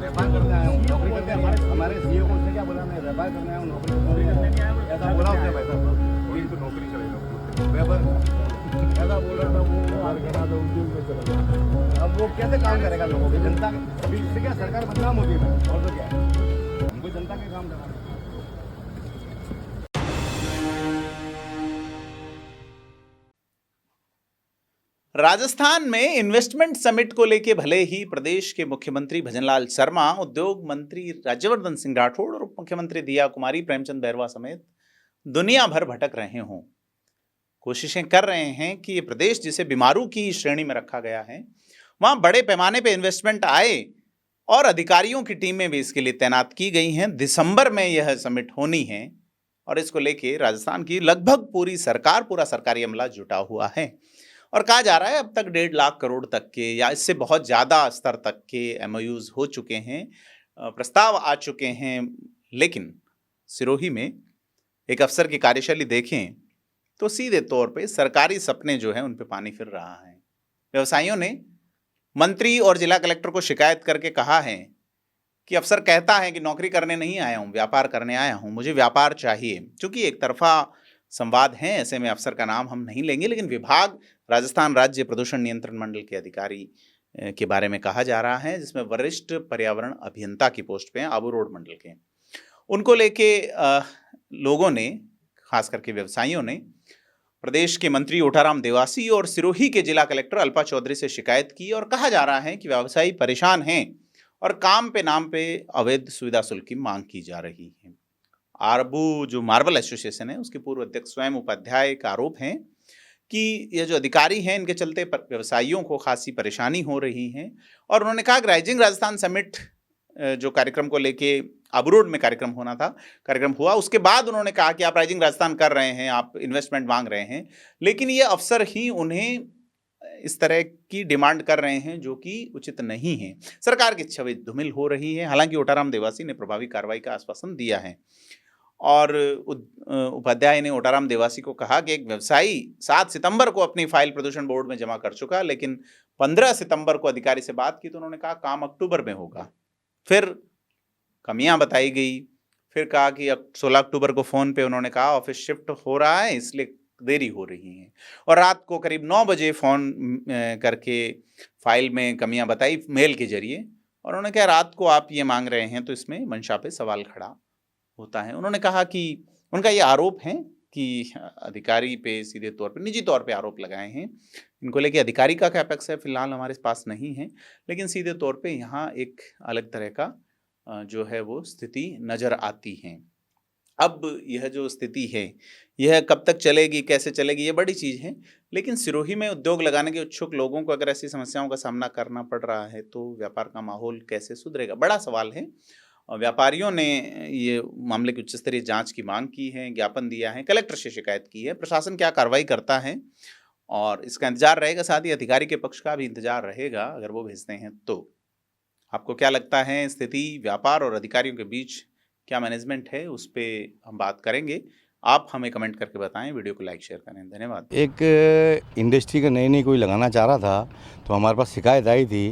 व्यापार करने आया हूँ, नौकरी करके हमारे सीईओ को उसने क्या बोला, मैं व्यापार करने आया हूँ, नौकरी करने नहीं आया हूँ, ऐसा बोला उसने भाई साहब। वही तो नौकरी करेगा व्यापार ऐसा बोल रहा था वो हार गया था, उद्योग में चला गया। अब वो कैसे काम करेगा लोगों की, जनता के इससे क्या सरकार बदनाम होती है और तो क्या है, हमको जनता के काम करना है। राजस्थान में इन्वेस्टमेंट समिट को लेकर भले ही प्रदेश के मुख्यमंत्री भजनलाल शर्मा, उद्योग मंत्री राज्यवर्धन सिंह राठौड़ और उप मुख्यमंत्री दिया कुमारी, प्रेमचंद बैरवा समेत दुनिया भर भटक रहे हों, कोशिशें कर रहे हैं कि ये प्रदेश जिसे बीमारू की श्रेणी में रखा गया है, वहां बड़े पैमाने पे इन्वेस्टमेंट आए और अधिकारियों की टीमें भी इसके लिए तैनात की गई हैं। दिसंबर में यह समिट होनी है और इसको लेके राजस्थान की लगभग पूरी सरकार, पूरा सरकारी अमला जुटा हुआ है और कहा जा रहा है अब तक 1.5 लाख करोड़ तक के या इससे बहुत ज़्यादा स्तर तक के एमओयूज हो चुके हैं, प्रस्ताव आ चुके हैं। लेकिन सिरोही में एक अफसर की कार्यशैली देखें तो सीधे तौर पे सरकारी सपने जो हैं उन पे पानी फिर रहा है। व्यवसायियों ने मंत्री और जिला कलेक्टर को शिकायत करके कहा है कि अफसर कहता है कि नौकरी करने नहीं आया हूँ, व्यापार करने आया हूँ, मुझे व्यापार चाहिए। क्योंकि एक तरफा संवाद है, ऐसे में अफसर का नाम हम नहीं लेंगे, लेकिन विभाग राजस्थान राज्य प्रदूषण नियंत्रण मंडल के अधिकारी के बारे में कहा जा रहा है, जिसमें वरिष्ठ पर्यावरण अभियंता की पोस्ट पे हैं, आबू रोड मंडल के। उनको लेके लोगों ने, खास करके व्यवसायियों ने, प्रदेश के मंत्री ओटाराम देवासी और सिरोही के जिला कलेक्टर अल्पा चौधरी से शिकायत की और कहा जा रहा है कि व्यवसायी परेशान हैं और काम पे नाम पे अवैध सुविधा शुल्क की मांग की जा रही है। आरबू जो मार्बल एसोसिएशन है उसके पूर्व अध्यक्ष स्वयं उपाध्याय का आरोप है कि ये जो अधिकारी हैं इनके चलते व्यवसायियों को खासी परेशानी हो रही है। और उन्होंने कहा कि राइजिंग राजस्थान समिट जो कार्यक्रम को लेके आबू रोड में कार्यक्रम होना था, कार्यक्रम हुआ, उसके बाद उन्होंने कहा कि आप राइजिंग राजस्थान कर रहे हैं, आप इन्वेस्टमेंट मांग रहे हैं, लेकिन ये अफसर ही उन्हें इस तरह की डिमांड कर रहे हैं जो कि उचित नहीं है। सरकार की छवि धूमिल हो रही है। हालांकि ओटाराम देवासी ने प्रभावी कार्रवाई का आश्वासन दिया है और उपाध्याय ने ओटाराम देवासी को कहा कि एक व्यवसायी 7 सितंबर को अपनी फाइल प्रदूषण बोर्ड में जमा कर चुका, लेकिन 15 सितंबर को अधिकारी से बात की तो उन्होंने कहा काम अक्टूबर में होगा। फिर कमियां बताई गई, फिर कहा कि 16 अक्टूबर को फ़ोन पे उन्होंने कहा ऑफिस शिफ्ट हो रहा है इसलिए देरी हो रही है, और रात को करीब 9 बजे फ़ोन करके फाइल में कमियां बताई मेल के जरिए, और उन्होंने कहा रात को आप ये मांग रहे हैं तो इसमें मंशा पे सवाल खड़ा होता है। उन्होंने कहा कि उनका ये आरोप है कि अधिकारी पे सीधे तौर पे, निजी तौर पे आरोप लगाए हैं। इनको लेके अधिकारी का क्या पक्ष है फिलहाल हमारे पास नहीं है, लेकिन सीधे तौर पे यहाँ एक अलग तरह का जो है वो स्थिति नज़र आती है। अब यह जो स्थिति है यह कब तक चलेगी, कैसे चलेगी, ये बड़ी चीज़ है। लेकिन सिरोही में उद्योग लगाने के इच्छुक लोगों को अगर ऐसी समस्याओं का सामना करना पड़ रहा है तो व्यापार का माहौल कैसे सुधरेगा, बड़ा सवाल है। व्यापारियों ने ये मामले की उच्च स्तरीय जांच की मांग की है, ज्ञापन दिया है, कलेक्टर से शिकायत की है। प्रशासन क्या कार्रवाई करता है और इसका इंतजार रहेगा, साथ ही अधिकारी के पक्ष का भी इंतजार रहेगा अगर वो भेजते हैं तो। आपको क्या लगता है, स्थिति व्यापार और अधिकारियों के बीच क्या मैनेजमेंट है, उस पर हम बात करेंगे। आप हमें कमेंट करके बताएं, वीडियो को लाइक शेयर करें, धन्यवाद। एक इंडस्ट्री का नई कोई लगाना चाह रहा था तो हमारे पास शिकायत आई थी,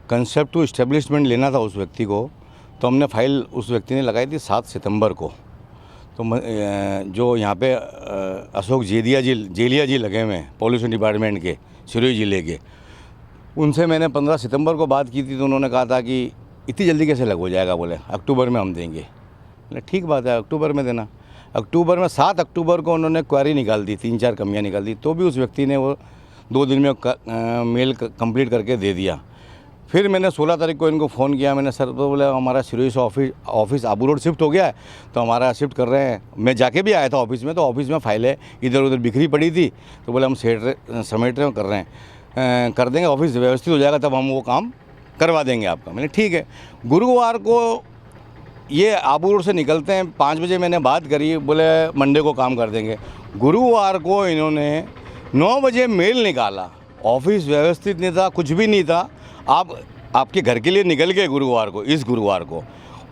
कंसेप्ट टू इस्टेब्लिशमेंट लेना था उस व्यक्ति को, तो हमने फाइल उस व्यक्ति ने लगाई थी 7 सितंबर को। तो जो यहाँ पे अशोक जेलिया जी लगे हुए हैं पॉल्यूशन डिपार्टमेंट के सिरोही जिले के, उनसे मैंने 15 सितंबर को बात की थी तो उन्होंने कहा था कि इतनी जल्दी कैसे लग हो जाएगा, बोले अक्टूबर में हम देंगे। बोले ठीक बात है, अक्टूबर में देना। अक्टूबर में 7 अक्टूबर को उन्होंने क्वेरी निकाल दी, 3-4 कमियाँ निकाल दी, तो भी उस व्यक्ति ने वो 2 दिन में मेल कंप्लीट करके दे दिया। फिर मैंने 16 तारीख को इनको फ़ोन किया, मैंने सर तो बोले हमारा सिरोही से ऑफिस आबू रोड शिफ्ट हो गया है, तो हमारा शिफ्ट कर रहे हैं। मैं जाके भी आया था ऑफिस में, तो ऑफिस में फाइलें इधर उधर बिखरी पड़ी थी, तो बोले हम समेट रहे कर रहे हैं, कर देंगे, ऑफिस व्यवस्थित हो जाएगा तब हम वो काम करवा देंगे आपका। मैंने ठीक है। गुरुवार को ये आबू रोड से निकलते हैं, 5 बजे मैंने बात करी, बोले मंडे को काम कर देंगे। गुरुवार को इन्होंने 9 बजे मेल निकाला, ऑफिस व्यवस्थित नहीं था, कुछ भी नहीं था। आप आपके घर के लिए निकल गए गुरुवार को, इस गुरुवार को,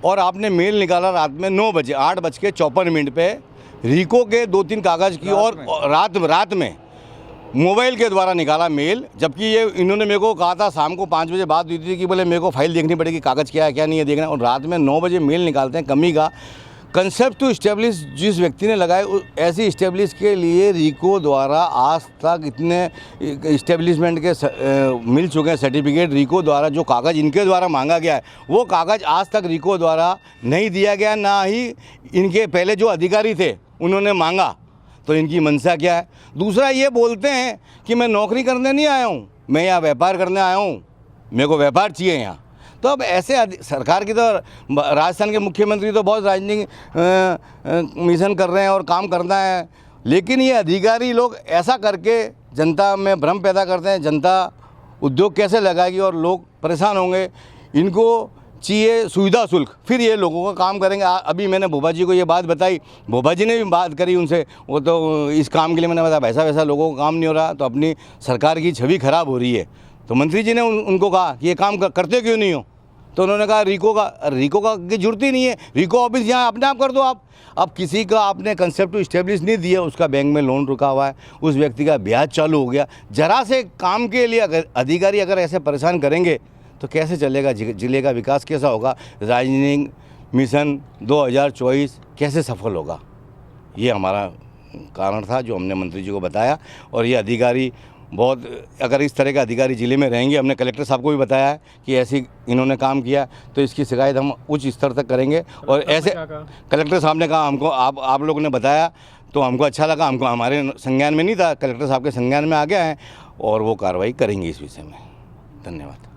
और आपने मेल निकाला रात में 9 बजे 8:54 पे रीको के 2-3 कागज़ की, और रात में मोबाइल के द्वारा निकाला मेल, जबकि ये इन्होंने मेरे को कहा था शाम को 5 बजे बात हुई थी कि बोले मेरे को फाइल देखनी पड़ेगी, कागज़ क्या है क्या नहीं है देखना, और रात में 9 बजे मेल निकालते हैं कमी का। कंसेप्ट टू इस्टेब्लिश जिस व्यक्ति ने लगाए, ऐसी इस्टेब्लिश के लिए रिको द्वारा आज तक इतने इस्टेब्लिशमेंट के मिल चुके हैं सर्टिफिकेट। रिको द्वारा जो कागज़ इनके द्वारा मांगा गया है वो कागज़ आज तक रिको द्वारा नहीं दिया गया, ना ही इनके पहले जो अधिकारी थे उन्होंने मांगा। तो इनकी मंशा क्या है? दूसरा, ये बोलते हैं कि मैं नौकरी करने नहीं आया हूँ, मैं यहाँ व्यापार करने आया हूँ, मेरे को व्यापार चाहिए यहाँ। तो अब ऐसे सरकार की तो राजस्थान के मुख्यमंत्री तो बहुत राजनीतिक मिशन कर रहे हैं और काम करना है, लेकिन ये अधिकारी लोग ऐसा करके जनता में भ्रम पैदा करते हैं। जनता उद्योग कैसे लगाएगी और लोग परेशान होंगे। इनको चाहिए सुविधा शुल्क, फिर ये लोगों का काम करेंगे। अभी मैंने भोपा जी को ये बात बताई, भोपा जी ने भी बात करी उनसे, वो तो इस काम के लिए मैंने बताया वैसा वैसा लोगों का काम नहीं हो रहा, तो अपनी सरकार की छवि खराब हो रही है। तो मंत्री जी ने उनको कहा कि ये काम करते क्यों नहीं हो? तो उन्होंने कहा रिको का की जरूरत ही नहीं है, रिको ऑफिस यहाँ अपने आप कर दो आप। अब किसी का आपने कंसेप्ट टू इस्टेब्लिश नहीं दिया, उसका बैंक में लोन रुका हुआ है, उस व्यक्ति का ब्याज चालू हो गया। जरा से काम के लिए अगर अधिकारी अगर ऐसे परेशान करेंगे तो कैसे चलेगा? जिले का विकास कैसा होगा? राजनीतिक मिशन 2024 कैसे सफल होगा? ये हमारा कारण था जो हमने मंत्री जी को बताया। और ये अधिकारी बहुत, अगर इस तरह के अधिकारी ज़िले में रहेंगे, हमने कलेक्टर साहब को भी बताया है कि ऐसी इन्होंने काम किया, तो इसकी शिकायत हम उच्च स्तर तक करेंगे। और ऐसे कलेक्टर साहब ने कहा हमको, आप लोगों ने बताया तो हमको अच्छा लगा, हमको हमारे संज्ञान में नहीं था, कलेक्टर साहब के संज्ञान में आ गया है और वो कार्रवाई करेंगे इस विषय में। धन्यवाद।